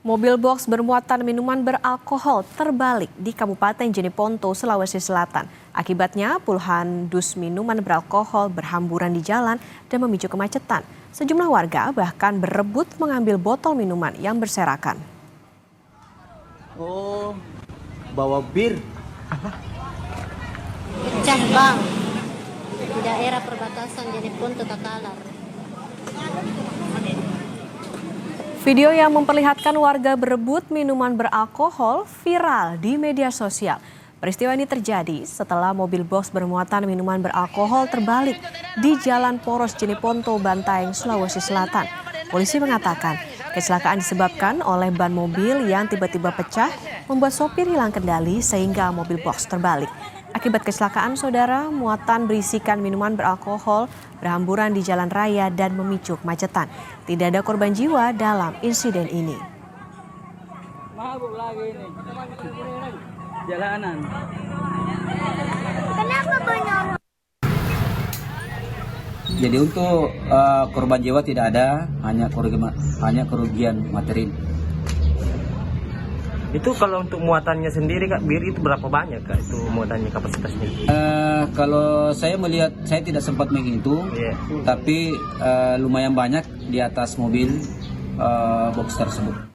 Mobil box bermuatan minuman beralkohol terbalik di Kabupaten Jeneponto, Sulawesi Selatan. Akibatnya puluhan dus minuman beralkohol berhamburan di jalan dan memicu kemacetan. Sejumlah warga bahkan berebut mengambil botol minuman yang berserakan. Oh, bawa bir. Pecah bang di daerah perbatasan Jeneponto Takalar. Video yang memperlihatkan warga berebut minuman beralkohol viral di media sosial. Peristiwa ini terjadi setelah mobil box bermuatan minuman beralkohol terbalik di Jalan Poros Jeneponto, Bantaeng, Sulawesi Selatan. Polisi mengatakan kecelakaan disebabkan oleh ban mobil yang tiba-tiba pecah membuat sopir hilang kendali sehingga mobil box terbalik. Akibat kecelakaan, saudara, muatan berisikan minuman beralkohol berhamburan di jalan raya dan memicu kemacetan. Tidak ada korban jiwa dalam insiden ini. Mabuk lagi ini. Jalanan. Kenapa banyak? Jadi untuk korban jiwa tidak ada, hanya kerugian materi. Itu kalau untuk muatannya sendiri Kak, bir itu berapa banyak Kak itu muatannya kapasitasnya? Kalau saya melihat, saya tidak sempat menghitung, tapi lumayan banyak di atas mobil box tersebut.